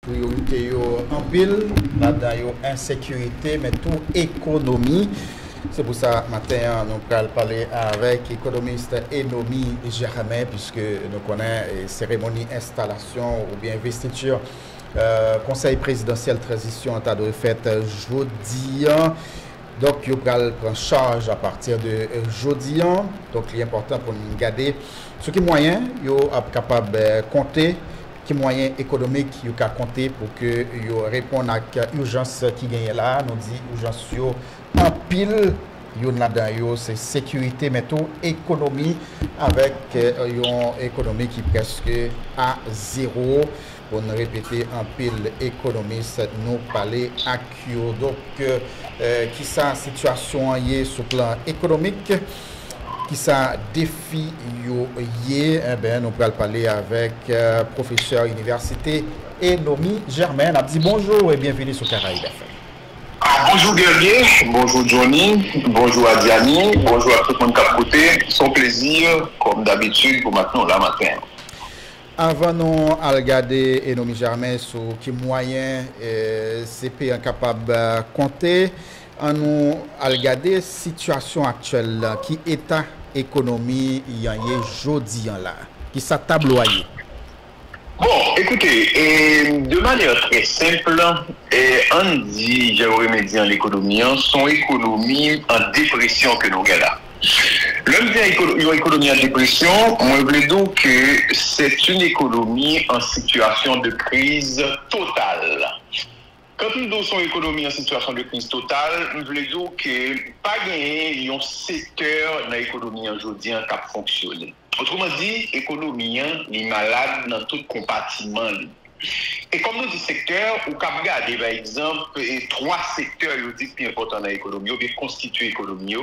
Priorité en pile, là-dedans insécurité, mais tout économie. C'est pour ça matin nous allons parler avec l'économiste Enomi Germain, puisque nous connaissons la cérémonie installation ou bien investiture conseil présidentiel transition en tas de fait jeudi. Donc, il va prendre charge à partir de jeudi. Donc, il est important pour nous garder ce qui est moyen, il est capable de compter, qui moyen économique il a compter pour que il réponde à l'urgence qui gagne là. Nous dit urgence en pile. C'est sécurité, mais tout économie avec une économie qui est presque à zéro. Pour nous répéter en pile économiste, nous parler à Kyo. Donc, qui sa situation est sur le plan économique, qui sa défi est, nous allons parler avec professeur université Enomi Germain. On a dit bonjour et bienvenue sur Caraïbes FM. Bonjour Guerrier, bonjour Johnny, bonjour Adiani, bonjour à tout le monde qui a côté. Son plaisir, comme d'habitude, pour maintenant, la matin. Avant nous à regarder Enomi Germain sur qui moyen CP incapable de compter, nous à regarder la situation actuelle, qui état économie il y a aujourd'hui là, qui sa tabloyer. Bon, écoutez, de manière très simple, on dit, j'ai remédié en l'économie, son économie en dépression que nous avons là. L'homme dit une économie en dépression, moi je veux dire que c'est une économie en situation de crise totale. Quand nous avons une économie en situation de crise totale, nous voulons dire que pas gagner un secteur dans l'économie aujourd'hui qui a fonctionné. Autrement dit, l'économie est malade dans tout compartiment. Et comme nous dit secteur, ou cap regarder par exemple trois secteurs qui sont importants dans l'économie, ou bien constituent l'économie.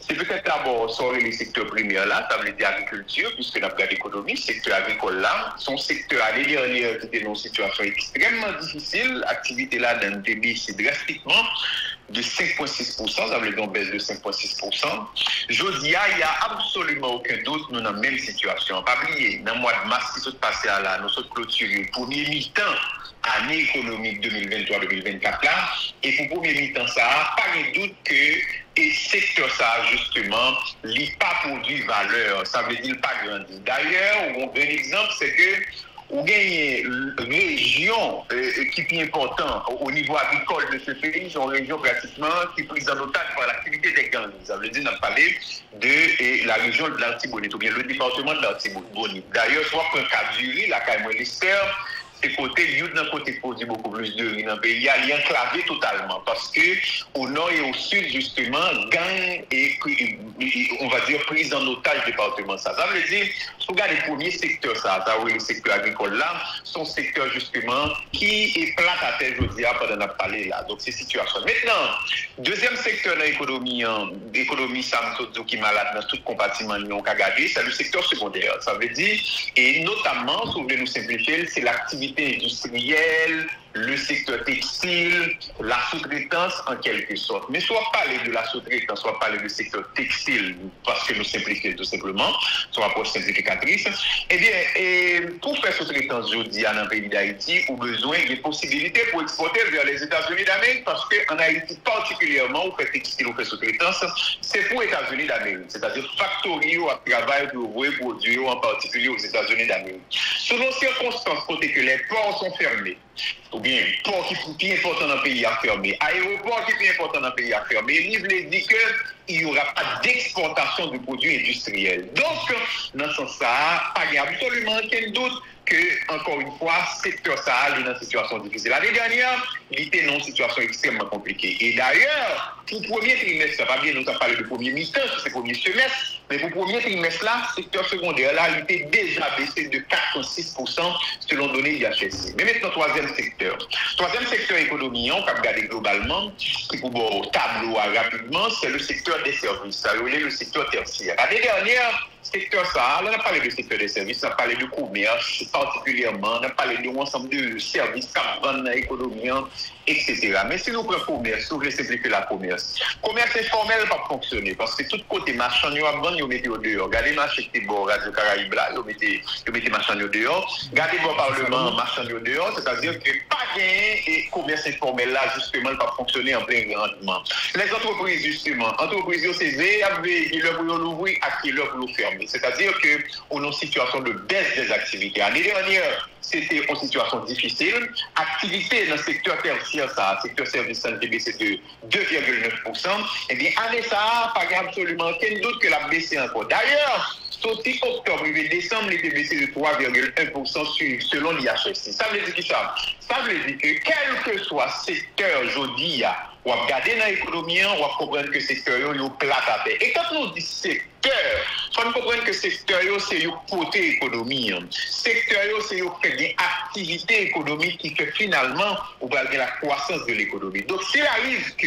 C'est peut-être d'abord sur les secteurs primaires là, ça veut dire agriculture, puisque nous avons l'économie, secteur agricole là, son secteur l'année dernière qui était dans une situation extrêmement difficile, l'activité là dans le débit c'est drastiquement de 5,6%, ça veut dire une baisse de 5,6%. Je dis, il n'y a absolument aucun doute, nous dans la même situation. Pas oublier, dans le mois de mars qui s'est passé là, nous sommes clôturés le premier mi-temps, année économique 2023-2024 là, et pour le premier mi-temps, ça n'a pas de doute que le secteur ça, justement, n'a pas produit valeur, ça veut dire pas grandi. D'ailleurs, un exemple, c'est que ou gagne une région qui est importante au niveau agricole de ce pays, c'est une région pratiquement qui est prise en otage par l'activité des gangs. Ça veut dire qu'on a parlé de la région de l'Artibonite, ou bien le département de l'Artibonite. D'ailleurs, soit pour un cas du riz, la Caille Ministère, c'est côté lieu d'un côté produit beaucoup plus de riz dans le pays, il est enclavé totalement parce que au nord et au sud justement gang et on va dire prise en otage département ça. Ça veut dire si vous regardez le premier secteur ça oui le secteur agricole là, son secteur justement qui est plat à terre je dis pendant la parler là. Donc c'est situation. Maintenant, deuxième secteur de l'économie ça me qui est malade dans tout compartiment nous qu'a regardé, c'est le secteur secondaire. Ça veut dire et notamment si vous voulez nous simplifier, c'est l'activité industrielle, le secteur textile, la sous-traitance en quelque sorte. Mais soit parler de la sous-traitance, soit parler du secteur textile, parce que nous simplifions tout simplement, son approche simplificatrice. Eh bien, pour faire sous-traitance, je dis, dans le pays d'Haïti, on a besoin de possibilités pour exporter vers les États-Unis d'Amérique, parce qu'en Haïti, particulièrement, on fait textile, on fait sous-traitance, c'est pour les États-Unis d'Amérique. C'est-à-dire factory ou à travail pour ouvrir produits, en particulier aux États-Unis d'Amérique. Selon circonstances, côté que les ports sont fermés, ou bien port qui est important dans le pays à fermer, aéroport qui est important dans le pays à fermer, il veut dire qu'il n'y aura pas d'exportation de produits industriels. Donc, dans ce sens-là, il n'y a absolument aucun doute que, encore une fois, secteur Sahel est dans une situation difficile. L'année dernière, il était dans une situation extrêmement compliquée. Et d'ailleurs, pour le premier trimestre, pas bien nous avons parlé de premier mi-temps, c'est le premier semestre, mais pour le premier trimestre là, le secteur secondaire là, il était déjà baissé de 4,6% selon données IHSC. Mais maintenant, troisième secteur secteur économique, on peut regarder globalement, qui pour bon tableau rapidement, c'est le secteur des services, ça veut dire le secteur tertiaire. L'année dernière, secteur ça, on a parlé du secteur des services, on a parlé du commerce particulièrement, on a parlé de l'ensemble de services qui vendent dans l'économie, etc. Mais si nous prenons le commerce, si vous voulez simplifier la commerce informel ne peut pas fonctionner parce que tout côté marchand, vous mettez au dehors. Regardez le marché qui est bon, Radio Caraïbe là, vous mettez marchand au dehors. Regardez le Parlement, marchand au dehors, c'est-à-dire que pas gagné et commerce informel là, justement, ne peut pas fonctionner en plein rendement. Les entreprises, justement, entreprises CZ, avaient l'heure pour l'ouvrir, à qui l'heure pour le fermer. C'est-à-dire qu'on est en situation de baisse des activités. L'année dernière, c'était une situation difficile. Activité dans le secteur tertiaire, ça, secteur service santé baissé de 2,9%. Eh bien, année ça, pas absolument aucun doute que la baissé encore. D'ailleurs, sorti octobre et décembre, il était baissé de 3,1% selon l'IHSC. Ça veut dire que ça veut dire que quel que soit secteur aujourd'hui, on va regarder dans l'économie, on va comprendre que le secteur est plat à terre. Et quand on dit secteur, il faut comprendre que le secteur, c'est le côté économie. Le secteur, c'est une activité économique qui fait finalement, on va dire la croissance de l'économie. Donc, s'il arrive que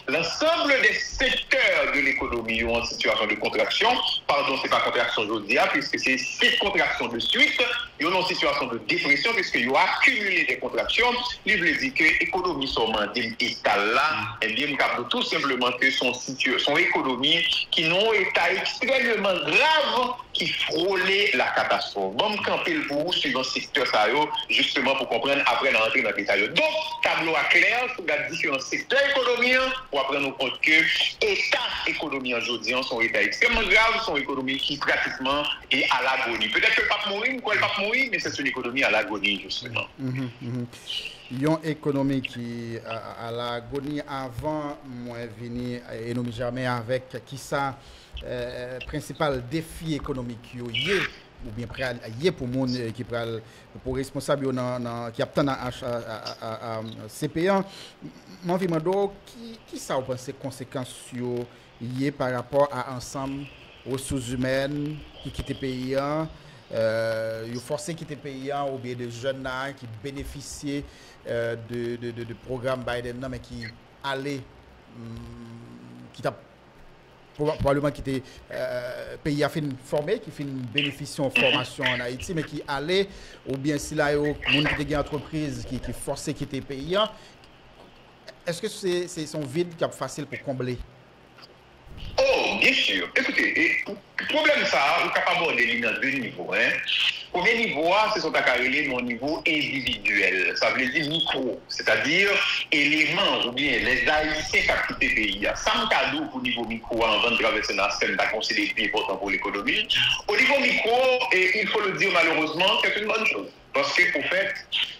l'ensemble des secteurs de l'économie sont en situation de contraction, pardon, ce n'est pas contraction aujourd'hui, puisque c'est 6 contractions de suite, ils sont en situation de dépression, puisqu'ils ont accumulé des contractions, il veut dire que l'économie sont en état là, et bien, tout simplement que son économie qui n'ont état extrêmement grave qui frôlait la catastrophe. Bon, camper le pour suivant le secteur ça justement pour comprendre après l'entrée dans le détail. Donc, tableau à clair sur les différents secteurs économiques pour prendre compte que l'état économique aujourd'hui, son état extrêmement grave, son économie qui pratiquement est à l'agonie. Peut-être que pas mourir, ou pas mourir, mais c'est une économie à l'agonie justement. Une économie qui à l'agonie avant moi venir et nous jamais avec qui ça principal défi économique ou bien pour monde qui pour responsable qui attend à CPA moi demande qui ça vous pensez conséquences par rapport à ensemble ressources humaines qui quittent pays ils forcé quitter pays ou bien de jeunes qui bénéficiaient de programme Biden mais qui allaient qui t'a probablement qui était pays a fait formé qui fait une bénéficier en formation en Haïti mais qui allait ou bien si là monde qui des entreprises qui forcé quitter pays est-ce que c'est son vide qui est facile pour combler? Oh, bien sûr. Écoutez, le problème ça, on est capable de l'éliminer à 2 niveaux. Premier niveau, c'est son carré au niveau individuel. Ça veut dire micro, c'est-à-dire éléments ou bien les Haïtiens qui ont quitté le pays. Ça me cadeau au niveau micro avant de traverser la scène d'à considérer plus important pour l'économie. Au niveau micro, et il faut le dire malheureusement, c'est une bonne chose. Parce que, au fait,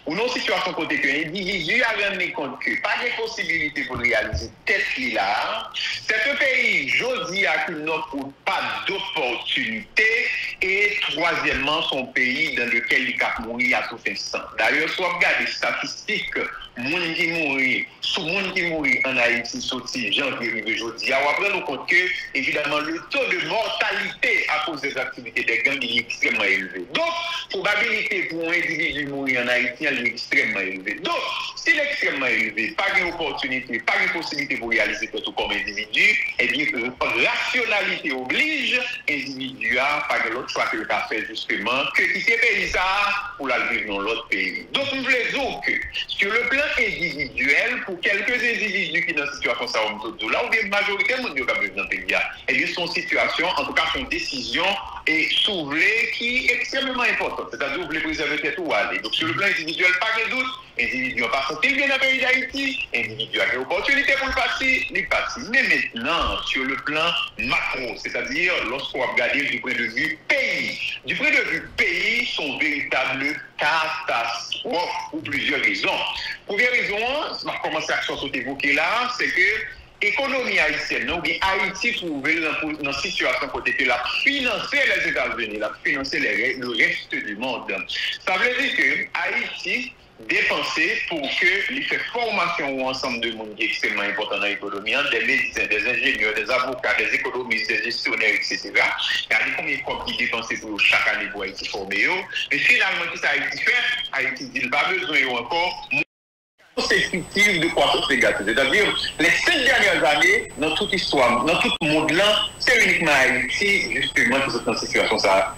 ou non situation côté que l'individu a rendu compte que pas de possibilité pour réaliser tête là, c'est un pays, je dis à qu'il n'offre pas d'opportunité et troisièmement, son pays dans lequel il a mouru à tout instant. D'ailleurs, si on regarde les statistiques, monde qui mourit, sous monde qui mourit en Haïti, sorti janvier aujourd'hui, on va prendre compte que, évidemment, le taux de mortalité à cause des activités des gangs est extrêmement élevé. Donc, probabilité pour un individu mourir en Haïti est extrêmement élevé. Donc, s'il est extrêmement élevé, pas d'opportunité, pas de possibilité pour réaliser tout comme individu, eh bien, rationalité oblige l'individu à pas de l'autre choix que le fait justement, que quitter le pays ça pour la vivre dans l'autre pays. Donc, nous voulons dire que sur le plan individuel, pour quelques individus qui sont dans une situation ça, là, ou bien majorité de gens qui vivent dans le pays, eh bien, son situation, en tout cas, son décision est soulevée qui est extrêmement importante. C'est-à-dire, vous voulez préserver tête ou aller. Donc, sur le plan individuel, pas de doute, individu n'a pas senti bien dans le pays d'Haïti, individu a des opportunités pour le passer, il passe. Mais maintenant, sur le plan macro, c'est-à-dire lorsqu'on va regarder du point de vue pays. Du point de vue pays, sont véritables catastrophes pour plusieurs raisons. Première raison, on va commencer à évoquer là, c'est que l'économie haïtienne, donc Haïti trouvé dans une situation côté que la financer les États-Unis, la financer le reste du monde. Ça veut dire que Haïti dépenser pour que les formations ou ensemble de monde qui est extrêmement important dans l'économie, des médecins, des ingénieurs, des avocats, des économistes, des gestionnaires, etc. Regardez combien de fois qui dépensent pour chaque année pour être formé. Mais finalement, qu'est-ce que Haïti fait? Haïti dit qu'il n'a pas besoin encore. consécutive de croissance négative. C'est-à-dire, les 5 dernières années, dans toute histoire, dans tout le monde là, c'est uniquement Haïti, justement, qui sont dans cette situation. Ça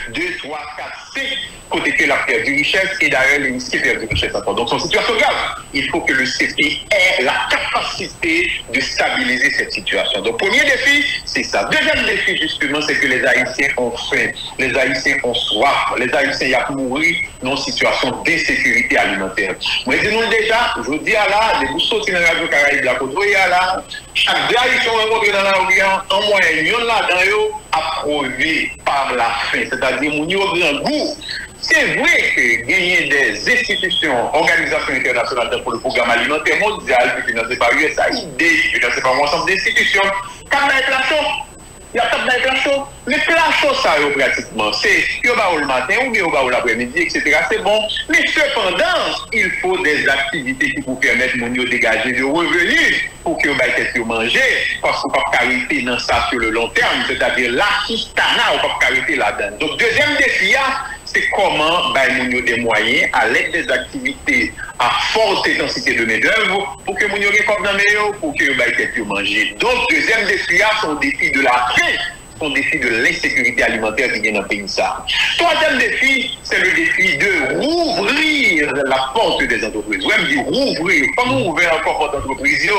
1, 2, 3, 4, 5 côté que la perdu richesse et d'ailleurs le CP perdu richesse encore. Donc, c'est une situation grave. Il faut que le CP ait la capacité de stabiliser cette situation. Donc, premier défi, c'est ça. Deuxième défi, justement, c'est que les Haïtiens ont faim. Les Haïtiens ont soif. Les Haïtiens y a mouru dans une situation d'insécurité alimentaire. Moi, dis-nous déjà, je vous dis à là, les bousseaux qui dans la radio Caraïbe, la côte là, chaque Haïtien rencontré dans la Orient, en moyenne, yon là dans yo, approuvé par la faim. C'est-à-dire, mon yo grand goût. C'est vrai que gagner des institutions, organisations internationales pour le programme alimentaire mondial, financé par USAID, financé par un ensemble d'institutions, quand l'inflation, il y a pas d'inflation. Les plats chauds, ça, pratiquement, c'est au bas le matin ou bien au bas l'après-midi, etc. C'est bon. Mais cependant, il faut des activités qui vous permettent de dégager des revenus pour que vous puissiez manger. Parce qu'on ne peut pas arrêter dans ça sur le long terme, c'est-à-dire l'assistanat, on ne peut pas arrêter là-dedans. Donc, deuxième défi, c'est comment nous des moyens à l'aide des activités à forte intensité de main-d'œuvre pour que nous ayons pour que nous puissions manger. Donc, deuxième défi, c'est le défi de la faim. Son défi de l'insécurité alimentaire qui vient dans le pays. Troisième défi, c'est le défi de rouvrir la porte des entreprises. Ouais, me dire rouvrir. Comment ouvrir encore porte d'entreprise?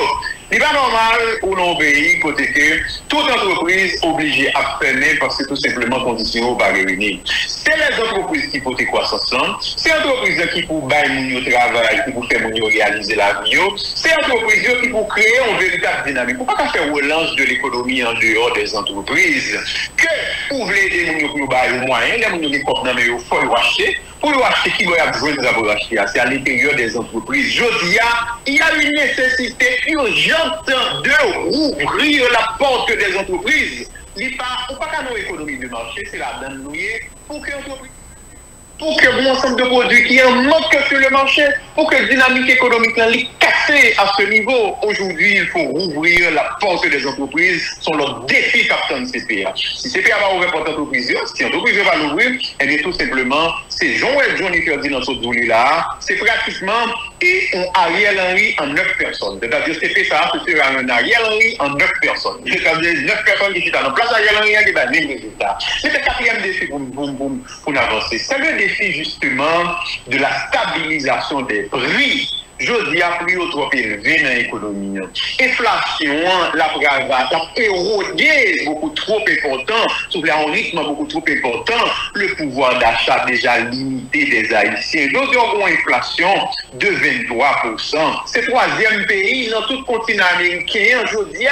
Il n'est pas normal pour nos pays, côté que toute entreprise obligée à fermer parce que tout simplement conditions pas réunies. C'est les entreprises qui font des croissances, c'est les entreprises qui pour bailler mon travail, qui pour faire mon réaliser la vie, c'est les entreprises qui pour créer une véritable dynamique. Pourquoi pas faire relance de l'économie en dehors des entreprises? Que pour aider les gens pour bailler au moyen, les gens qui comprennent mais il faut acheter. Pour acheter, qui doit besoin de avoir acheté, c'est à l'intérieur des entreprises. Je dis, il y a une nécessité urgente de rouvrir la porte des entreprises. Il n'y a pas qu'à nos économies de marché, c'est la donne pour que pour que bon ensemble de produits qui en manque sur le marché, pour que la dynamique économique là, cassée à ce niveau. Aujourd'hui, il faut rouvrir la porte des entreprises, sont leurs défis captant CPA. Si CPA va ouvrir porte d'entreprise, si l'entreprise va l'ouvrir, eh bien tout simplement, c'est Jean-Yves Johnny Ferdi dans ce douli là, c'est pratiquement et on Ariel Henry en 9 personnes. C'est-à-dire que ça, ce sera un Ariel Henry en 9 personnes. C'est-à-dire 9 personnes qui sont dans place Ariel Henry qui va donner le résultat. C'est le quatrième défi pour avancer. C'est le défi justement de la stabilisation des prix. Je dis à plus trop élevé dans l'économie. Inflation, la érodé beaucoup trop important, sur un rythme beaucoup trop important, le pouvoir d'achat déjà limité des Haïtiens. Nous avons une inflation de 23%. C'est le troisième pays dans tout le continent américain, je dis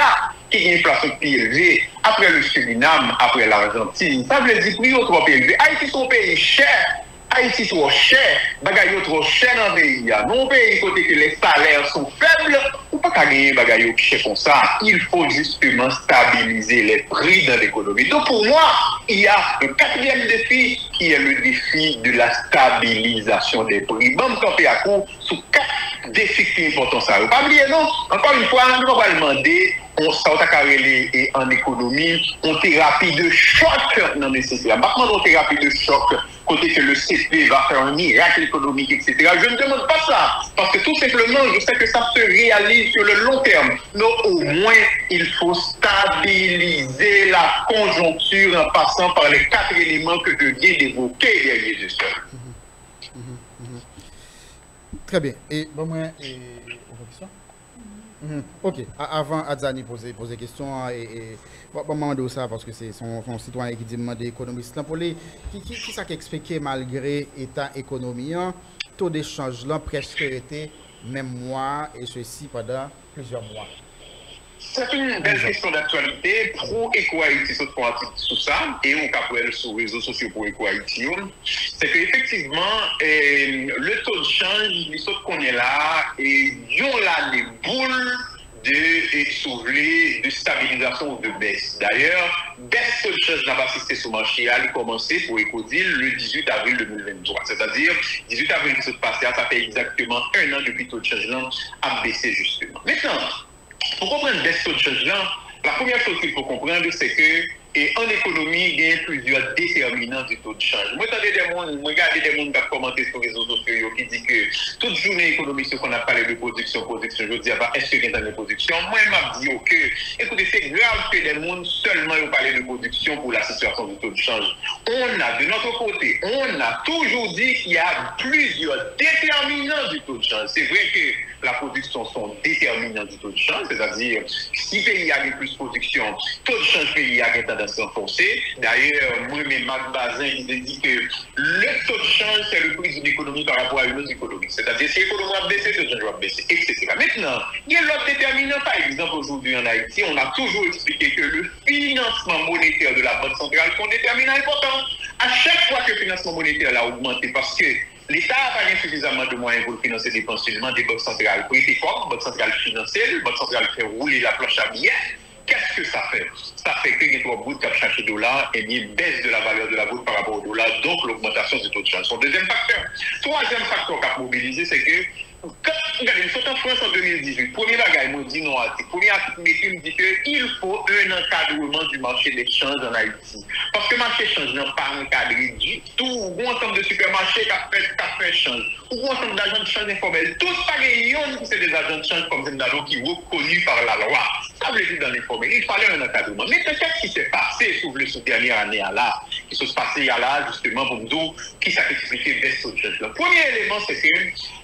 qui a une inflation plus élevée après le Suriname, après l'Argentine. Ça veut dire plus trop élevé. Haïti, c'est un pays cher. Haïti trop cher, bagaille trop cher dans le pays. Mon pays, côté que les salaires sont faibles, ou pas gagner bagaille cher comme ça. Il faut justement stabiliser les prix dans l'économie. Donc pour moi, il y a un quatrième défi qui est le défi de la stabilisation des prix. Bon, camper à coup sous 4 défis qui sont importants. Ça. Pas oublier, non? Encore une fois, nous va demander en économie, une thérapie de choc dans les CP. Maintenant, une thérapie de choc, côté que le CP va faire un miracle économique, etc. Je ne demande pas ça, parce que tout simplement, je sais que ça se réalise sur le long terme. Mais au moins, il faut stabiliser la conjoncture en passant par les 4 éléments que je viens d'évoquer derrière ce seul. Très bien. Et bon, moi, ok, avant Adzani poser question et bon demander ça parce que c'est son citoyen qui demande économiste là pour les qui ça qui expliquer malgré état économique taux d'échange là presque été même mois et ceci pendant plusieurs mois. C'est une belle question d'actualité. Pro Equality sur ça, et on peut sur les réseaux sociaux pour Equality. C'est qu'effectivement, le taux de change, les choses qu'on est là, et ils ont là des boules de stabilisation ou de baisse. D'ailleurs, baisse de change n'a pas assisté sur le marché, elle a commencé pour Ecodil le 18 avril 2023. C'est-à-dire, 18 avril qui s'est passé, ça fait exactement un an depuis que le taux de change là a baissé justement. Maintenant, pour comprendre baisse de change là, la première chose qu'il faut comprendre, c'est que Et en économie, il y a plusieurs déterminants du taux de change. Moi, regardez des gens qui commenté sur les réseaux sociaux qui disent que toute journée économique, ce qu'on a parlé de production, je dis, est-ce qu'il y a de production? Moi, je me dis que, écoutez, c'est grave que les gens seulement parlent de production pour la situation du taux de change. On a, de notre côté, on a toujours dit qu'il y a plusieurs déterminants du taux de change. C'est vrai que la production sont déterminants du taux de change, c'est-à-dire, si le pays a plus de production, taux de change pays a tendance à renforcer. D'ailleurs, moi-même, Marc Bazin, il dit que le taux de change, c'est le prix d'une économie par rapport à une autre économie. C'est-à-dire, si l'économie va baisser, le taux de change va baisser, etc. Maintenant, il y a l'autre déterminant. Par exemple, aujourd'hui en Haïti, on a toujours expliqué que le financement monétaire de la Banque centrale est un déterminant important. À chaque fois que le financement monétaire a augmenté, parce que l'État n'a pas suffisamment de moyens pour financer des fonctionnements des banques centrales. Pour être comme, banque centrale financière, la banque centrale fait rouler la planche à billets. Qu'est-ce que ça fait? Ça fait que les trois gouttes qui ont cherché dollar et une baisse de la valeur de la goutte par rapport au dollar, donc l'augmentation du taux de change. Son deuxième facteur. Troisième facteur qu'a mobilisé, c'est que quand regardez, nous sommes en France en 2018. Premier bagage, moi dit non article. Premier article me dit qu'il faut un encadrement du marché d'échange en Haïti. Parce que le marché d'échange n'est pas encadré du tout. Ou ensemble de supermarchés qui fait échange. Ou ensemble d'agents de change informels. Tous pareils, c'est des agents de change comme Zendalo qui sont reconnus par la loi. Ça veut dire dans l'informel. Il fallait un encadrement. Mais qu'est-ce qui s'est passé sur cette dernière année là? Qui s'est passé là, justement, pour nous dire qui s'est expliqué baisse de change. Le premier élément, c'est que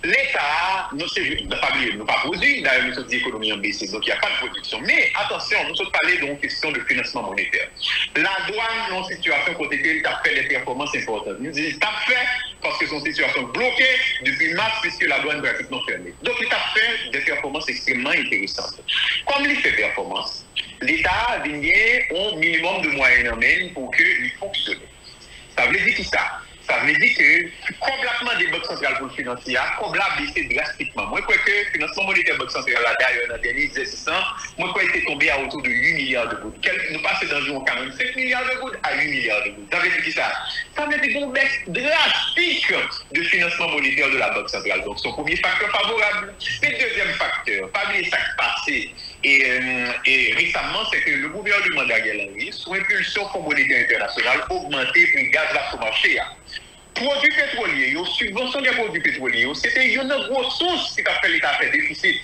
l'État, nous n'avons pas produit, d'ailleurs, nous sommes dit économie en baissé, donc il n'y a pas de production. Mais attention, nous sommes parlé d'une question de financement monétaire. La douane, dans une situation côté elle a fait des performances importantes. Nous disons, il a fait parce que son situation bloquée depuis mars, puisque la douane est pratiquement fermée. Donc, il a fait des performances extrêmement intéressantes. Comme il fait performance, l'État a gagné un minimum de moyens en main pour qu'il fonctionne. Ça veut dire qui ça? Ça veut dire que complètement des banques centrales pour le financier, comme l'a baissé drastiquement. Moi, je crois que le financement monétaire banque centrale, d'ailleurs, dans le dernier exercice, moi, je crois qu'il est tombé à autour de 8 milliards de gouttes. Nous passons d'environ 45 milliards de gouttes à 8 milliards de gouttes. Ça veut dire qui ça? Ça veut dire une baisse drastique de financement monétaire de la banque centrale. Donc, son premier facteur favorable. Et deuxième facteur, pas oublier ça qui passé. Et récemment, c'est que le gouvernement d'Ariel Henry, sous impulsion Fonds monétaire international, a augmenté le prix gaz là sur le marché. Produits pétroliers, subvention des produits pétroliers, c'était une grosse source qui a fait l'État fait déficit.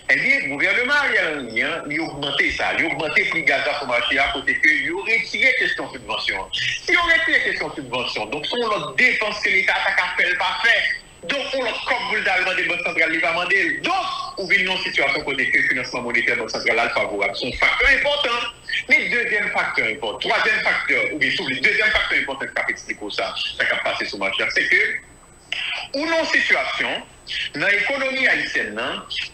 Eh bien, le gouvernement Ariel Henry, il a augmenté ça, il a augmenté le prix gaz là sur le marché à côté que il a retiré question de subvention. Si on retire question de subvention, donc son l'autre dépense que l'État a fait, pas fait. Donc, on l'a comme vous l'avez des banques centrales, il va demander. Donc, on vit une situation côté que le financement monétaire banque centrale favorable. C'est un facteur important. Mais deuxième facteur important, troisième facteur, ou bien le deuxième facteur important qui a expliqué ça, ça qui a passé sur le marché, c'est que, ou non situation, dans l'économie haïtienne,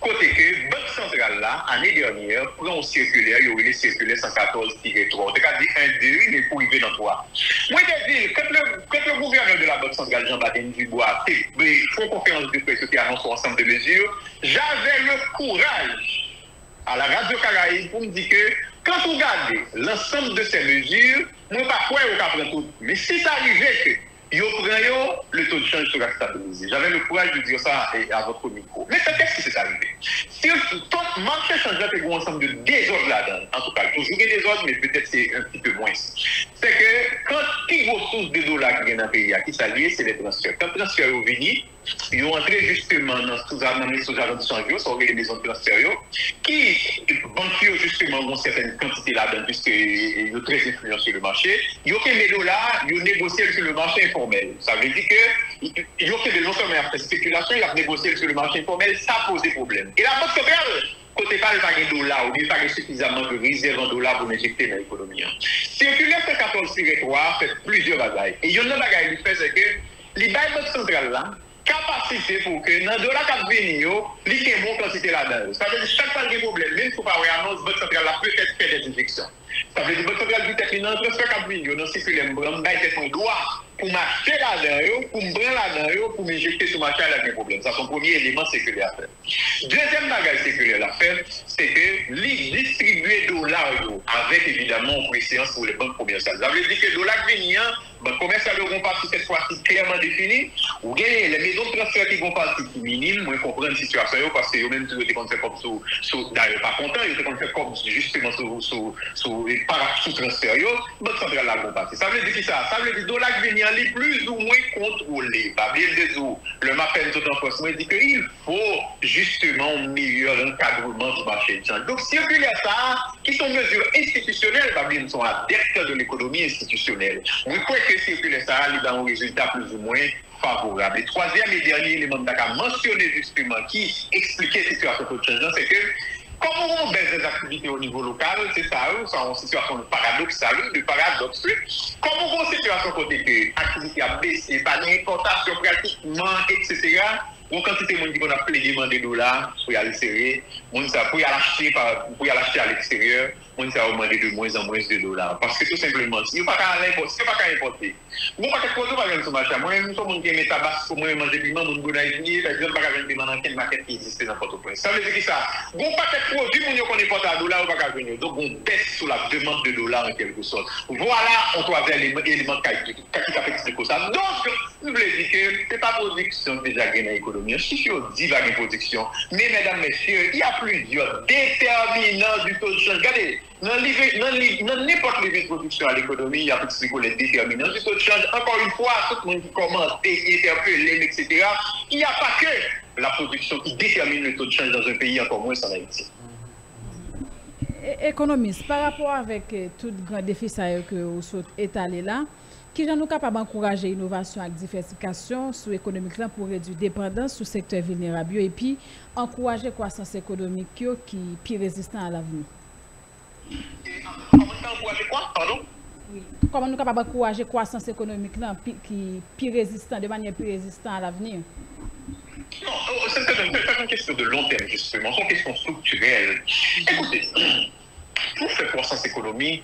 côté que la Banque centrale, l'année dernière, prend un circulaire, il y a eu le circulaire 114-3. C'est-à-dire 1-2, mais pour arriver dans 3. Moi, je dis, quand le gouverneur de la Banque centrale, Jean-Baptiste Dubois, fait une conférence de presse qui annonce un ensemble de mesures, j'avais le courage à la Radio Caraïbe pour me dire que quand vous regardez l'ensemble de ces mesures, moi, pas quoi on prend tout. Mais si ça arrivait que le taux de change sera stabilisé. J'avais le courage de dire ça à votre micro. Mais qu'est-ce qui s'est arrivé? Si le marché changeant est un ensemble de désordre là-dedans, en tout cas, toujours des désordres, mais peut-être c'est un petit peu moins. C'est que quand les grosses sources de dollars qui viennent dans le pays, qui s'allient, c'est les transferts. Quand les transferts sont venus, ils ont entré justement dans les sous-agents de change, sur les maisons de transferts, qui, banquiers justement, ont certaines quantités là-dedans, puisqu'ils ont très influents sur le marché. Ils ont fait les dollars, ils ont négocié sur le marché informel. Ça veut dire qu'ils ont fait non seulement la spéculation, ils ont négocié sur le marché informel, ça pose des problèmes. Et la banque centrale, côté pas de dollars, ou bien pas suffisamment de réserves en dollars pour injecter dans l'économie. Circulaire 114-3 fait plusieurs bagailles. Et il y a une bagaille qui fait, c'est que les banques centrales là, capacité pour que dans le dollar qui vient, il y ait une bonne quantité là-dedans. Ça veut dire que chaque fois qu'il y a des problèmes, même si on ne peut pas avoir annonce, la banque centrale peut-être fait des injections. Ça veut dire que la banque centrale peut-être dans le transfert qui vient, dans le circulaire, on a droit pour m'acheter là-dedans, pour me prendre là-dedans, pour m'injecter sur le marché avec un problème. Ça, c'est son premier élément séculaire à faire. Deuxième bagage séculaire à faire, c'est que distribuer dollars avec évidemment une préséance pour les banques commerciales. Ça veut dire que les dollars gagnants, les banques commerciales vont partir cette fois-ci clairement définies, ou bien les maisons de transfert qui vont partir minimes, moi je comprends la situation parce que eux-mêmes, ils ont fait comme d'ailleurs pas content, ils ont fait comme justement sur par sous-transfert, Banque centrale la compte. Ça veut dire qui ça? Ça veut dire que le dollar qui vient les plus ou moins contrôlé. Pas bien des eaux. Le MAPEN tout en force, moi, dit qu'il faut justement un meilleur encadrement du marché de change. Donc, circulaire ça, qui sont mesures institutionnelles, pas bien, sont adeptes de l'économie institutionnelle. Je crois que circulaire ça, il a un résultat plus ou moins favorable. Et troisième et dernier élément que mentionné justement qui expliquait la situation de change, c'est que comme on baisse des activités au niveau local, c'est ça, c'est une situation paradoxale, de paradoxe. Comme on voit une situation côté que l'activité a baissé, pas d'importation pratiquement, etc. Une quantité de monde qui a plein de dollars pour y aller serrer, pour y aller acheter à l'extérieur, on ça augmenter de moins en moins de dollars. Parce que tout simplement, si vous n'avez pas importer, vous n'avez pas de produit sur le marché. Moi, je suis un qui met tabac pour moi manger piment, mon goût d'Haïti, par exemple, pas de piment dans quelle marque qui existe dans Port-au-Prince. Ça veut dire que ça, vous n'avez pas de produit qu'on importe à dollars ou pas venir. Donc, on baisse sur la demande de dollars en quelque sorte. Voilà un troisième élément qui a expliqué ça. Donc, je voulais dire que ce n'est pas production déjà gagnée dans l'économie. Si je dis vague production, mais mesdames, messieurs, il y a plusieurs déterminants du taux de change. Regardez, dans n'importe quelle production à l'économie, il y a les déterminants du taux de change. Encore une fois, tout le monde qui commente, qui interpelle, etc. Il n'y a pas que la production qui détermine le taux de change dans un pays, encore moins en Haïti. Économiste, par rapport avec tout le grand défi que vous étalez là, qui est nous capable d'encourager l'innovation et la diversification sur l'économie pour réduire la dépendance sur le secteur vulnérable et puis encourager la croissance économique qui est plus résistant à l'avenir? Comment nous sommes capables d'encourager la croissance économique qui est plus résistant, de manière plus résistante à l'avenir? Non, c'est une question de long terme, justement. C'est une question structurelle. Écoutez, pour faire croissance économique,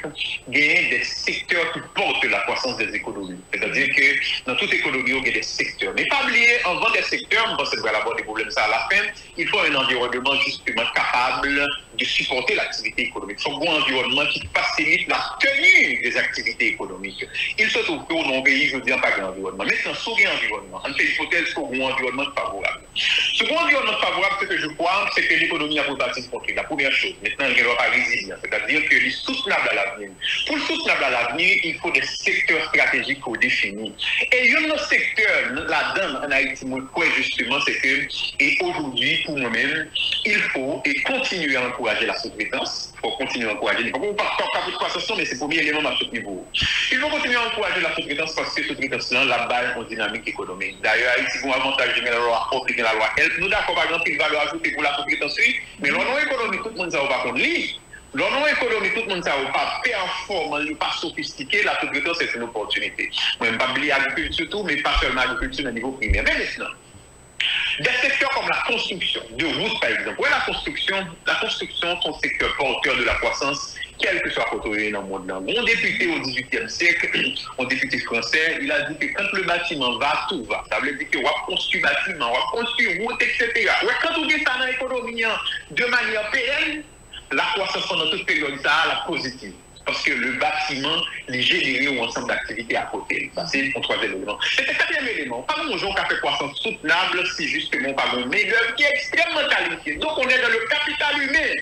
il y a des secteurs qui portent la croissance des économies. C'est-à-dire que dans toute économie, il y a des secteurs. Mais pas oublier, avant des secteurs, je pense que c'est avoir des problèmes ça à la fin, il faut un environnement justement capable de supporter l'activité économique. Il faut un environnement qui facilite la tenue des activités économiques. Il se trouve que dans un pays, je ne dis pas qu'il y a un environnement. Maintenant, sur un environnement, on fait l'hypothèse sur un environnement favorable. Ce bon environnement favorable, ce que je crois, c'est que l'économie a pour bâtir construire. La première chose, maintenant, elle ne doit pas résilient. C'est-à-dire que les soutenables à l'avenir. Pour le soutenable à l'avenir, il faut des secteurs stratégiques qu'on définit. Et il y a un secteur là-dedans en Haïti, moi, quoi justement, c'est que, et aujourd'hui, pour moi-même, il faut et continuer à encourager la sous-traitance. Il faut continuer à encourager. Il ne faut pas parler de croissance, mais c'est le premier élément à ce niveau. Il faut continuer à encourager la sous-traitance parce que la sous-traitance, là, la base en dynamique économique. D'ailleurs, Haïti, bon avantage de la loi, la loi. Nous, d'accord, par exemple, il va leur ajouter pour la sous-traitance, mais l'ordre économique, tout le monde ne va pas contre lui. L'ordre économique, tout le monde ne va pas performant, pas sophistiqué, la sous-traitance, c'est une opportunité. Moi, je ne vais pas oublier l'agriculture, tout, mais pas seulement l'agriculture au niveau primaire. Mais maintenant, des secteurs comme la construction, de routes par exemple. Ouais, la construction, c'est un secteur porteur de la croissance, quel que soit côté dans le monde. Mon député au XVIIIe siècle, un député français, il a dit que quand le bâtiment va, tout va. Ça veut dire que on va construire bâtiment, on va construire route, etc. Ouais, quand on dit ça dans l'économie de manière pérenne, la croissance pendant toute période, ça a la positive. Parce que le bâtiment, les généré un ensemble d'activités à côté. C'est un troisième élément. Et le quatrième élément, pas un jour qui a fait croissance soutenable, c'est justement par un main-d'œuvre qui est extrêmement qualifié. Donc on est dans le capital humain.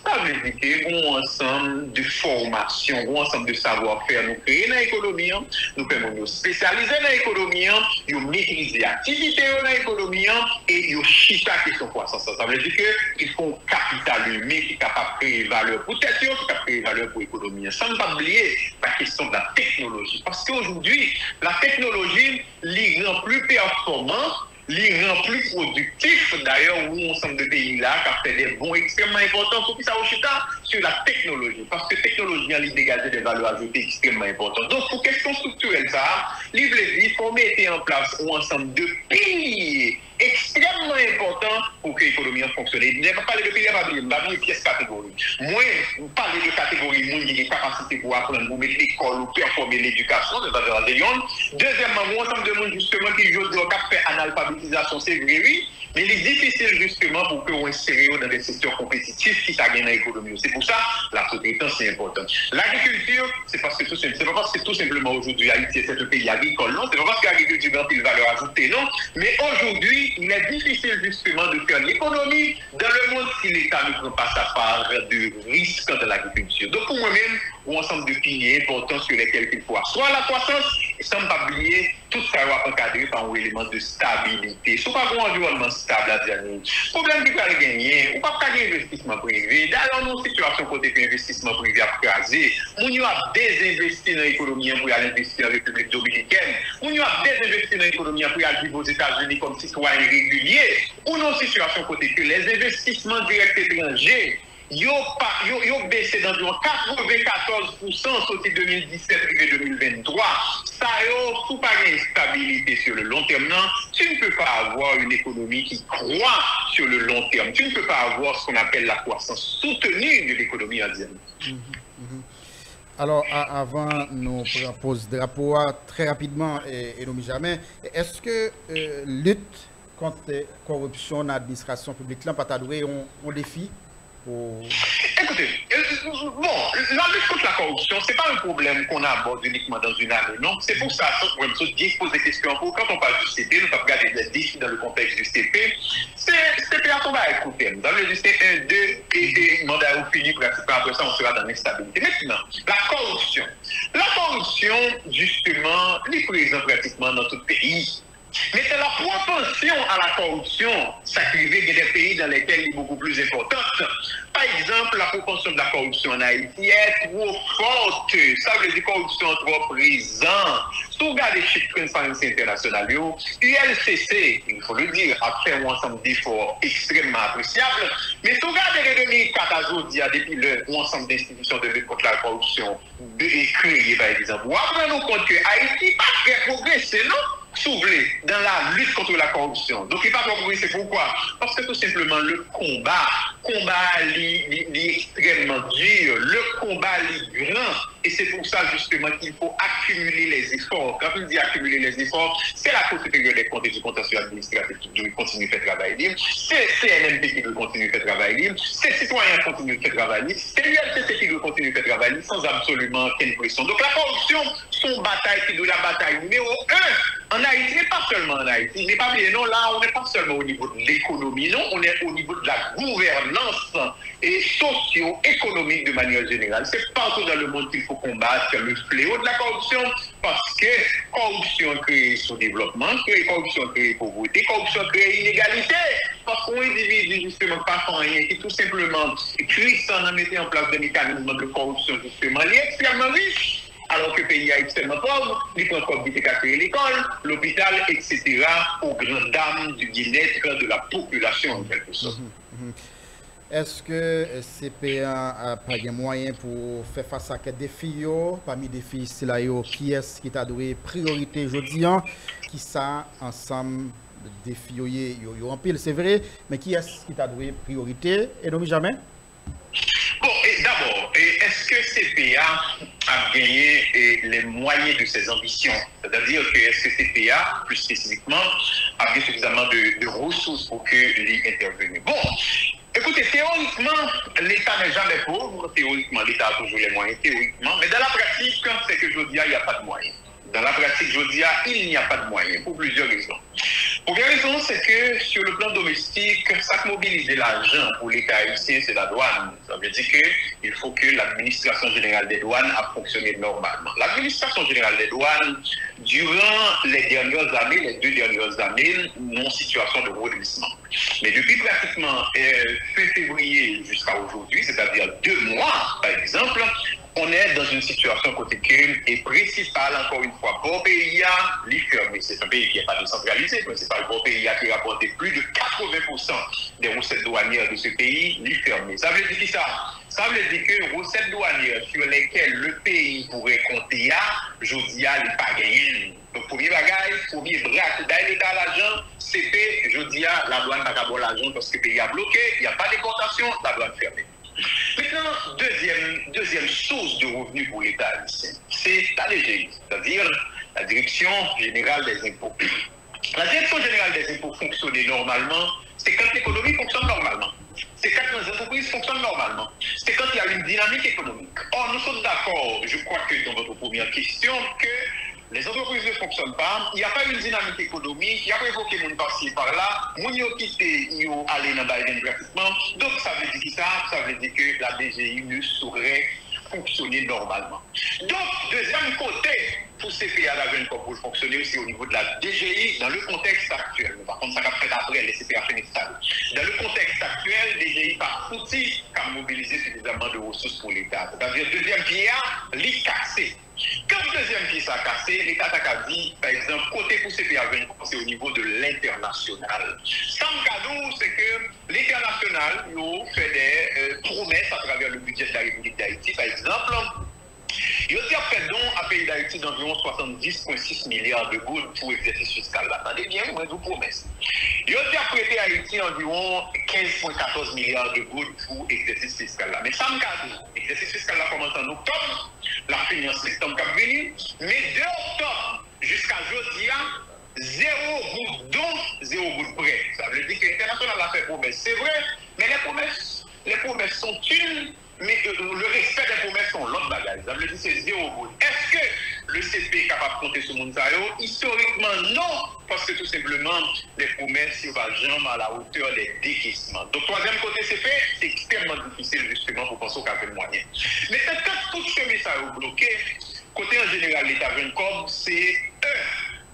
Ça veut dire qu'on a un ensemble de formations, un ensemble de savoir-faire, nous créer dans l'économie, nous pouvons nous spécialiser dans l'économie, nous maîtriser l'activité dans l'économie et nous chita qui sont croissance. Ça veut dire qu'il faut un capital humain qui est capable de créer valeur pour tête, qui est capable de créer valeur pour l'économie. Sans ne pas oublier la question de la technologie. Parce qu'aujourd'hui, la technologie les rend plus performants, les rend plus productifs, d'ailleurs, où ensemble de pays-là, qui a fait des bons extrêmement importants, sur ça, sur la technologie. Parce que la technologie, elle dégage des valeurs ajoutées extrêmement importantes. Donc, pour question structurelle, ça, il faut mettre en place un ensemble de piliers extrêmement importants pour que l'économie fonctionne. Je ne vais pas parler de piliers, je vais parler de pièces catégories. Moi, je parle de catégories, moi, j'ai des capacités pour apprendre, pour mettre l'école, ou performer l'éducation, de valeur adéliante. Deuxièmement, un ensemble de monde, justement, qui joue de fait analphabétisation, c'est vrai, oui, mais il est difficile, justement, pour qu'on insère dans des secteurs compétitifs qui s'agagnent dans l'économie. C'est pour ça, la sous-traitance, c'est important. L'agriculture, c'est parce que tout simplement aujourd'hui, Haïti, c'est un pays agricole, non? C'est pas parce que l'agriculture a une valeur ajoutée, non? Mais aujourd'hui, Haïti, il est difficile justement de faire l'économie dans le monde si l'État ne prend pas sa part de risque de l'agriculture. Donc pour moi-même, un ensemble de piliers importants sur lesquels il faut asseoir la croissance et sans pas oublier tout ça va encadré par un élément de stabilité. Si pas un environnement stable à dire, problème qui va gagner, ou pas gagner investissement privé. Dans nos situations côté investissement privé à craser, on a désinvesti dans l'économie pour aller investir en République dominicaine, on a désinvesti dans l'économie pour aller vivre aux États-Unis comme citoyen régulier, ou dans situation côté que les investissements directs étrangers ils ont baissé d'environ 94% sorti 2017 et 2023. Ça a pas une stabilité sur le long terme. Non, tu ne peux pas avoir une économie qui croît sur le long terme. Tu ne peux pas avoir ce qu'on appelle la croissance soutenue de l'économie indienne. Alors, avant nous pose drapeau très rapidement et nous jamais, est-ce que lutte contre la corruption dans l'administration publique là, pas t'adouer un défi? Écoutez, la lutte contre la corruption, ce n'est pas un problème qu'on aborde uniquement dans une année, non. C'est pour ça que je dis poser des questions. Quand on parle du CP, nous avons regardé les défis dans le contexte du CP. CP à qu'on va écouter. Dans le lycée 1, 2, et mandat au fini, pratiquement après ça, on sera dans l'instabilité. Maintenant, la corruption. La corruption, justement, elle est présente pratiquement dans tout le pays. Mais c'est la propension à la corruption, ça crée des pays dans lesquels elle est beaucoup plus importante. Par exemple, la propension de la corruption en Haïti est trop forte. Ça veut dire corruption trop présente. Si vous regardez les chiffres de Transparency International, l'ULCC, il faut le dire, a fait un ensemble d'efforts extrêmement appréciables. Mais si vous regardez les 2004 à aujourd'hui, depuis l'ensemble d'institutions de lutte contre la corruption créées, par exemple, vous rendez compte que Haïti n'a pas très progressé, non? Soulevé dans la lutte contre la corruption. Donc, il n'est pas progressé. Pourquoi? Parce que tout simplement, le combat est extrêmement dur, le combat est grand, et c'est pour ça justement qu'il faut accumuler les efforts. Quand on dit accumuler les efforts, c'est la Cour supérieure des comptes et du contentieux administratif qui doit continuer à faire travail libre, c'est CNMP qui doit continuer à faire travail libre, c'est citoyens qui continuent à faire travail libre, c'est l'ULCC qui doit continuer à faire travail libre sans absolument aucune pression. Donc la corruption, son bataille qui doit la bataille numéro 1 en Haïti, mais pas seulement en Haïti, mais pas bien, non, là on n'est pas seulement au niveau de l'économie, non, on est au niveau de la gouvernance et socio-économique de manière générale. C'est partout dans le monde qu'il faut combattre le fléau de la corruption, parce que corruption crée sous-développement, corruption crée pauvreté, corruption crée inégalité, parce qu'on individu justement pas sans rien, qui tout simplement crie sans mettre en place des mécanismes de corruption justement, il est extrêmement riche. Alors que le pays est extrêmement pauvre, il prend comme à créer l'école, l'hôpital, etc., aux grandes dames du bien-être de la population, en quelque sorte. Est-ce que CPA a pas de moyens pour faire face à ces défis? Parmi les défis, qui est-ce qui t'a donné priorité aujourd'hui? Qui ça, ensemble, défis, en pile, c'est vrai, mais qui est-ce qui t'a donné priorité? Et non, jamais? Bon, d'abord, est-ce que CPA a gagné les moyens de ses ambitions? C'est-à-dire que est-ce que CPA, plus spécifiquement, a gagné suffisamment de ressources pour que l'y intervienne? Bon, écoutez, théoriquement, l'État n'est jamais pauvre. Théoriquement, l'État a toujours les moyens, théoriquement. Mais dans la pratique, c'est que je dis, il n'y a pas de moyens. Dans la pratique, je dis, il n'y a pas de moyens, pour plusieurs raisons. Pour quelle raison? C'est que sur le plan domestique, ça mobilise l'argent pour l'État haïtien, c'est la douane. Ça veut dire qu'il faut que l'administration générale des douanes a fonctionné normalement. L'administration générale des douanes, durant les dernières années, les 2 dernières années, est en situation de redressement. Mais depuis pratiquement fin février jusqu'à aujourd'hui, c'est-à-dire 2 mois, par exemple, on est dans une situation côté et principale, encore une fois, pour pays à l'IFERME. C'est un pays qui n'est pas décentralisé, principal pour pays qui rapporte plus de 80% des recettes douanières de ce pays, l'IFERME. Ça veut dire qui ça? Ça veut dire que recettes douanières sur lesquelles le pays pourrait compter, je dis, à n'est pas gagné. Donc, premier bagage, premier bras, d'aller l'État l'argent, CP, je dis, la douane n'a pas bon l'argent parce que le pays a bloqué, il n'y a pas d'importation, la douane fermée. Maintenant, deuxième source de revenus pour l'État haïtien, c'est la DGI, c'est-à-dire la Direction Générale des Impôts. La Direction Générale des Impôts fonctionnait normalement, c'est quand l'économie fonctionne normalement. C'est quand les entreprises fonctionnent normalement. C'est quand il y a une dynamique économique. Or, nous sommes d'accord, je crois que dans votre première question, que les entreprises ne fonctionnent pas, il n'y a pas une dynamique économique, il n'y a pas évoqué mon par-ci par-là, mon yo quitté, yo aller dans Biden pratiquement. Donc ça veut dire ça veut dire que la DGI ne saurait fonctionner normalement. Donc, deuxième côté, pour ces CPA d'Aven pour fonctionner aussi au niveau de la DGI dans le contexte actuel. Par contre, ça va faire après les CPA finissent. Dans le contexte actuel, DGI pas foutu qu'à mobiliser suffisamment de ressources pour l'État. C'est-à-dire, deuxième pied, l'est cassé. Quand le deuxième pied s'est cassé, l'État a dit, par exemple, côté pour CPA 20, c'est au niveau de l'international. Sans cadeau, c'est que l'international nous fait des promesses à travers le budget de la République d'Haïti, par exemple. Il a fait don à pays d'Haïti d'environ 70,6 milliards de gouttes pour l'exercice fiscal. Attendez bien, moi je vous promets. Il a prêté à Haïti environ 15,14 milliards de gouttes pour l'exercice fiscal. Mais ça me casse. L'exercice fiscal commence en octobre, la fin en septembre qui venu, mais de octobre jusqu'à aujourd'hui, zéro goutte don, zéro goutte prêt. Ça veut dire que l'international a fait promesse. C'est vrai, mais les promesses sont une. Mais le respect des promesses sont l'autre bagage. Ça veut dire que c'est zéro goutte. Est-ce que le CP est capable de compter sur Mounsayo? Historiquement, non. Parce que tout simplement, les promesses ne vont jamais à la hauteur des décaissements. Donc, troisième côté CP, c'est extrêmement difficile justement pour penser au cas de moyen. Mais quand tout ce message est bloqué, côté en général, l'État Vencom, c'est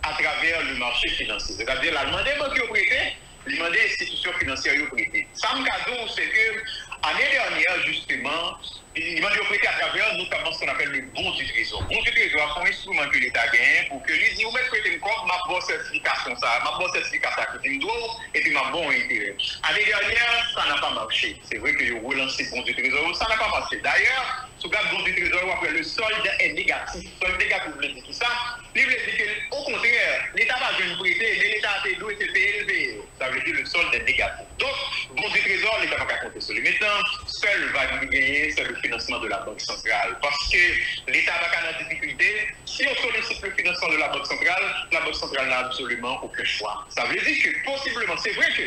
à travers le marché financier. C'est-à-dire, la demande des banques qui ont prêté, la demande des institutions financières qui ont prêté. Ça me cadeau, c'est que l'année dernière, justement, il m'a dit prêter à travers notamment ce qu'on appelle le bon du trésor. Bon du trésor, c'est un instrument que l'État gagne pour que lui dise, vous mettez prêter une compte, ma bonne certification, ça, ma bonne certification que tu dois, et puis ma bonne intérêt. L'année dernière, ça n'a pas marché. C'est vrai que vous relancez le bon du trésor, ça n'a pas marché. D'ailleurs, si vous regardez le bon du trésor, après le solde est négatif. Le solde négatif, vous voulez dire ça? Il veut dire qu'au contraire, l'État va jamais prêter, mais l'État a été élevé. Ça veut dire que le solde est négatif. Donc, bon du trésor, l'État va pas compter sur lui. Maintenant, seul va gagner, c'est le financement de la Banque centrale. Parce que l'État va pas dans la difficulté. Si on sollicite le financement de la Banque centrale n'a absolument aucun choix. Ça veut dire que possiblement, c'est vrai que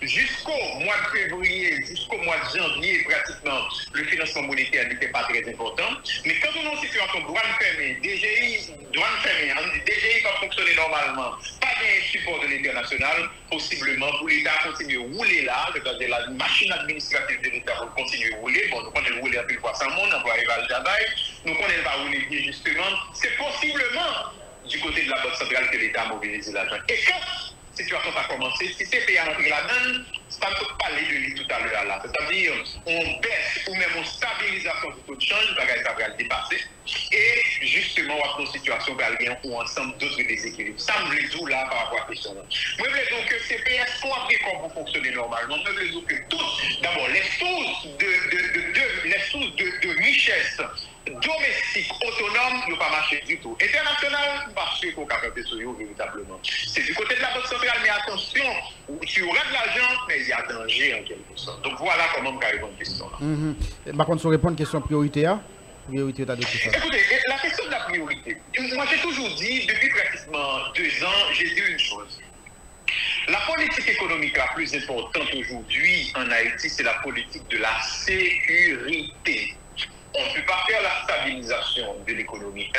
jusqu'au mois de février, jusqu'au mois de janvier, pratiquement, le financement monétaire n'était pas très important. Mais quand on est en situation douane fermée, DGI va fonctionner normalement, pas de support de l'international, possiblement pour l'État continuer à rouler là, c'est-à-dire la machine administrative de l'État va continuer à rouler. Bon, nous connaissons rouler un peu fois sans monde, on va arriver à Al-Jabaï, nous connaissons pas rouler bien justement. C'est possiblement du côté de la Banque centrale que l'État a mobilisé l'argent. Et quand situation a commencé, si c'est payé à entrer là-dedans, ça ne peut pas parler de lui tout à l'heure là. C'est-à-dire, on baisse ou même on stabilisation du taux de change, ça va le dépasser. Et justement, on va une situation ou ensemble d'autres déséquilibres. Ça me le dit là par rapport à la question. Moi, je veux dire que ces PS sont appris comment fonctionner normalement. Je veux dire que toutes, d'abord, les sources de richesse domestique, autonome, ne pas marcher du tout. International, marcher pour capter sur eux véritablement. C'est du côté de la Banque centrale, mais attention, tu auras de l'argent, mais il y a danger en quelque sorte. Donc voilà comment on répond à une question là. Par contre, si on répond à une question priorité, priorité t'as dit ça. Écoutez, la question de la priorité, moi j'ai toujours dit, depuis pratiquement 2 ans, j'ai dit une chose. La politique économique la plus importante aujourd'hui en Haïti, c'est la politique de la sécurité. On ne peut pas faire la stabilisation de l'économie,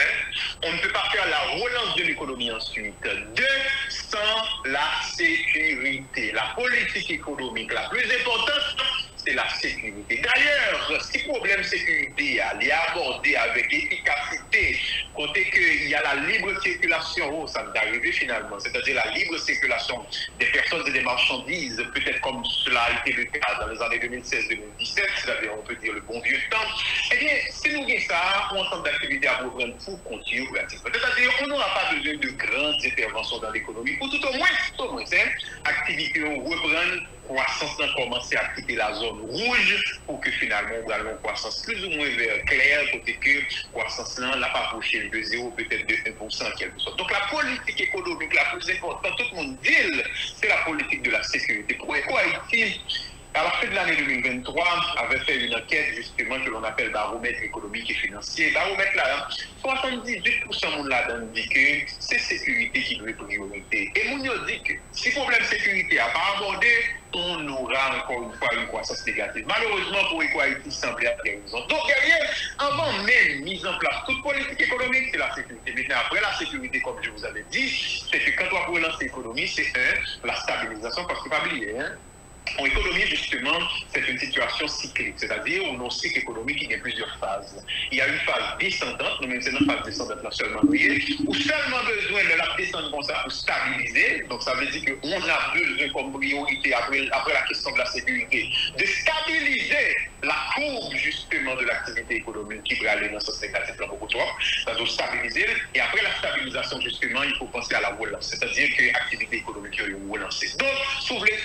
1. On ne peut pas faire la relance de l'économie ensuite. 2. Sans la sécurité. La politique économique la plus importante, c'est la sécurité. D'ailleurs, si le problème sécurité est abordé avec efficacité, côté qu'il y a la libre circulation, ça m'est arrivé finalement, c'est-à-dire la libre circulation des personnes et des marchandises, peut-être comme cela a été le cas dans les années 2016-2017, c'est-à-dire on peut dire le bon vieux temps, eh bien, si nous avons ça, on ensemble d'activités à reprendre pour continuer pratiquement. C'est-à-dire qu'on n'aura pas besoin de grandes interventions dans l'économie, pour tout au moins, activités reprendre, croissance a commencé à quitter la zone rouge pour que finalement on allons croissance plus ou moins vers clair, côté que croissance là n'a pas approché de 0, peut-être de 1% en quelque sorte. Donc la politique économique la plus importante, tout le monde dit, c'est la politique de la sécurité. Pourquoi Haïti, à la fin de l'année 2023, avait fait une enquête justement que l'on appelle baromètre économique et financier. Baromètre là, 78% de monde là dit que c'est sécurité qui doit être priorité. Et mon dit que si le problème sécurité n'a pas abordé, on aura encore une fois une croissance négative. Malheureusement, pour Eco-Haïti, semblait avoir des raisons. Donc, derrière, avant même mise en place toute politique économique, c'est la sécurité. Maintenant, après la sécurité, comme je vous avais dit, c'est que quand on relance l'économie, c'est la stabilisation, parce qu'il ne faut pas oublier, en économie, justement, c'est une situation cyclique, c'est-à-dire on a un cycle économique qui a plusieurs phases. Il y a une phase descendante, nous-mêmes c'est une phase descendante là seulement, où seulement besoin de la descente comme ça pour stabiliser. Donc ça veut dire qu'on a besoin comme priorité, après la question de la sécurité, de stabiliser la courbe justement de l'activité économique qui peut aller dans ce sens négatif là beaucoup trop. C'est-à-dire stabiliser, et après la stabilisation justement, il faut penser à la relance, c'est-à-dire que l'activité économique est relancée. Donc, si vous voulez,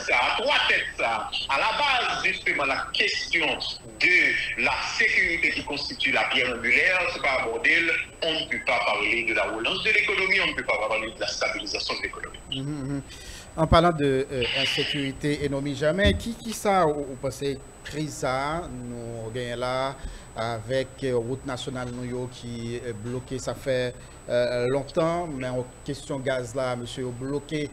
ça, à trois têtes ça, à la base justement la question de la sécurité qui constitue la pierre angulaire, c'est pas abordé, on ne peut pas parler de la relance de l'économie, on ne peut pas parler de la stabilisation de l'économie. En parlant de insécurité et non jamais, qui ça, vous pensez, crise ça, nous gagnons là, avec route nationale nous qui est bloquée, ça fait longtemps, mais en question gaz là, monsieur, bloqué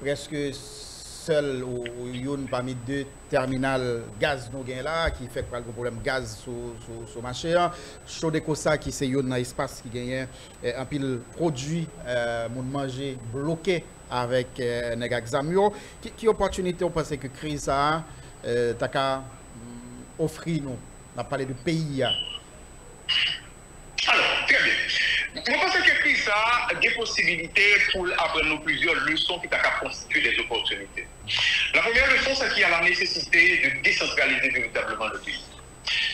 presque seul ou une parmi deux terminales gaz nous gagnons là, qui fait pas le problème gaz sur le marché. Chodecosa qui c'est un espace qui gagne un pile produit, mon manger bloqué avec nèg examio. Qui opportunité on pense que crise ça t'as offrir nous. On a parlé de pays. Alors, très bien. Je pense que ça a des possibilités pour apprendre plusieurs leçons qui ont constitué des opportunités. La première leçon, c'est qu'il y a la nécessité de décentraliser véritablement le pays.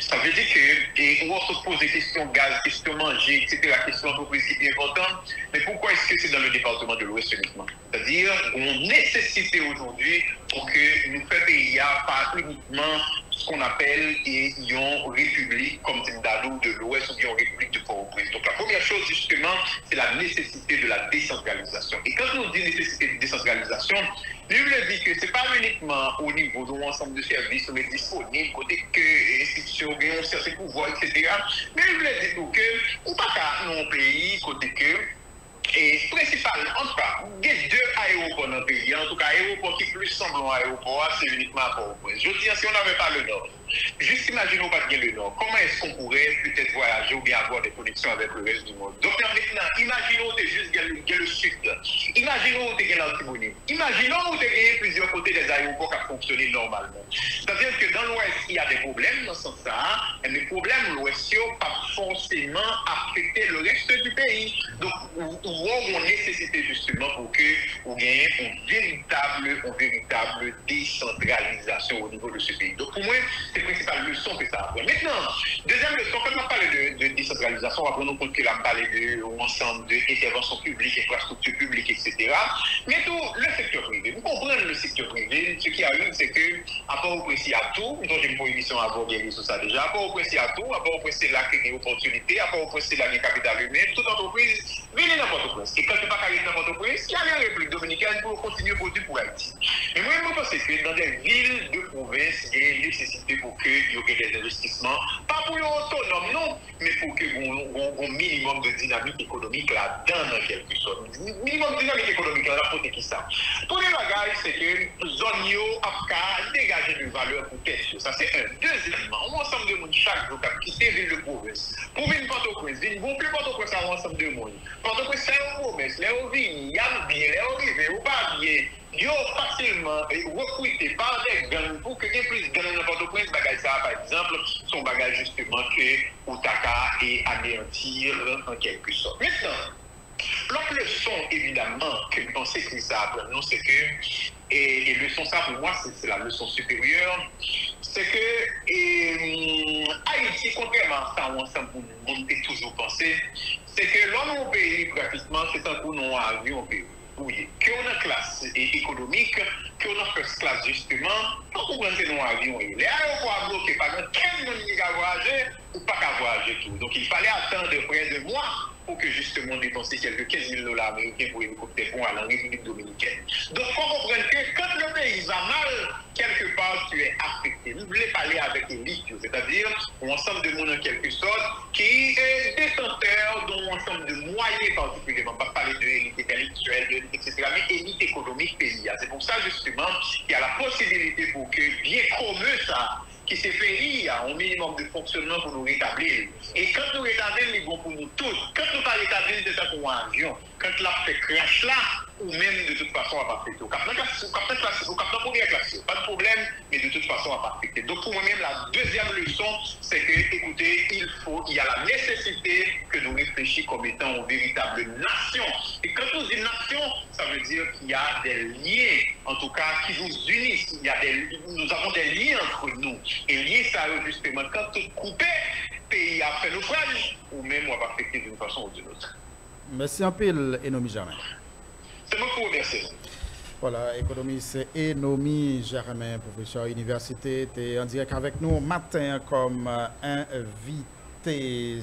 Ça veut dire que, on se pose des questions gaz, questions manger, etc., la question entreprise qui est importante, mais pourquoi est-ce que c'est dans le département de l'Ouest uniquement? C'est-à-dire, on nécessité aujourd'hui pour que nous fassions pas uniquement ce qu'on appelle une république comme Tindalou de l'Ouest ou bien une république de Port-au-Prince. Donc la première chose justement, c'est la nécessité de la décentralisation. Et quand on dit nécessité de décentralisation, je voulais dire que ce n'est pas uniquement au niveau de l'ensemble de services, mais disponibles, côté que institutions, un certain pouvoir, etc. Mais je voulais dire que, ou pas qu'à un pays, côté que, et principalement, en tout cas, il y a deux aéroports dans le pays. En tout cas, aéroport qui plus semble un aéroport, c'est uniquement à Port-au-Prince. Je dis, si on n'avait pas le Nord, juste imaginons pas qu'il y ait le Nord, comment est-ce qu'on pourrait peut-être voyager ou bien avoir des connexions avec le reste du monde? Donc maintenant, imaginons que juste le Sud, imaginons que l'Antibonite, imaginons que il y a plusieurs côtés des aéroports qui fonctionnent normalement. C'est-à-dire que dans l'Ouest, il y a des problèmes dans ce sens-là, et les problèmes l'Ouest n'ont pas forcément affecté le reste du pays. Donc, on nécessité justement pour que on gagne une véritable décentralisation au niveau de ce pays. Donc pour moi, c'est la principale leçon que ça apprend. Maintenant, deuxième leçon, quand on parle de décentralisation, on va prendre compte que là, on parle de l'ensemble d'interventions publiques, infrastructures publiques, etc. Mais tout le secteur privé. Vous comprenez le secteur privé, ce qui arrive, c'est que, à part au précis à tout, dont j'ai une prohibition à aborder sur ça déjà, à part au précis à tout, à part au précis là, qu'il y a des opportunités, à part au précis là, il y a capital humain, toute entreprise, venez n'importe où. Et quand tu n'as pas carré n'importe où, il y a la République dominicaine pour continuer à produire pour Haïti. Mais moi, je pense que dans des villes de province, il y a une nécessité pour qu'il y ait des investissements, pas pour les autonomes, non, mais pour qu'il y ait un minimum de dynamique économique là-dedans, en quelque sorte. Minimum de dynamique économique là, pour qui ça. Pour les bagages, c'est que zone a dégagé de valeur pour tester. Ça, c'est un. Deuxièmement, on ensemble de monde chaque jour qui quitte ville de province. Pour venir Port-au-Prince, venir gonfler Port-au-Prince à ensemble de monde. Port-au-Prince, c'est un promesse, les ovines, il y a bien, les arrivés, ou pas bien. Ils ont facilement recruté par des gangs pour que les plus de gangs dans Port-au-Prince, bagage ça, par exemple, son bagage justement que Outaka et anéantir en quelque sorte. Maintenant, l'autre leçon, évidemment, que je pensais que ça apprend, non, c'est que, et leçon ça pour moi, c'est la leçon supérieure, c'est que Haïti, contrairement à ça, on peut toujours penser, c'est que l'homme au pays, pratiquement, c'est un coup non à vie au pays. Oui, qu'on a classe économique, qu'on a first class justement, pour comprendre que nous avions. Les aéroports bloqués, par exemple, quel monde qui a voyagé ou pas qu'à voyager tout. Donc il fallait attendre près de mois pour que justement dépenser quelques 15 000 $ américains pour hélicoptère pour aller en République dominicaine. Donc il faut comprendre que quand le pays va mal, quelque part tu es affecté. Vous voulez parler avec l'élite, c'est-à-dire un ensemble de monde en quelque sorte qui est détenteur d'un ensemble de moyens particulièrement, pas parler de l'élite intellectuelle, de l'élite, etc., mais élite économique pays. C'est pour ça justement qu'il y a la possibilité pour que bien commun ça, qui s'est fait un minimum de fonctionnement pour nous rétablir. Et quand nous rétablir, c'est bon pour nous tous. Quand nous pas rétablir, c'est ça pour un avion. Quand la fait crash là, ou même de toute façon, on va pas affecter. Au capitaine première classe, pas de problème, mais de toute façon, on va pas affecter. Donc pour moi-même, la deuxième leçon, c'est que, écoutez, il y a la nécessité que nous réfléchissions comme étant une véritable nation. Et quand nous disons nation, ça veut dire qu'il y a des liens, en tout cas, qui nous unissent. Nous avons des liens entre nous. Et liés, ça veut justement, quand tout coupé, pays a fait naufrage, ou même on va affecter d'une façon ou d'une autre. Merci un peu, Enomi Germain. C'est moi qui vous remercie. Voilà, économiste Enomi Germain, professeur à l'université, était en direct avec nous matin comme invité.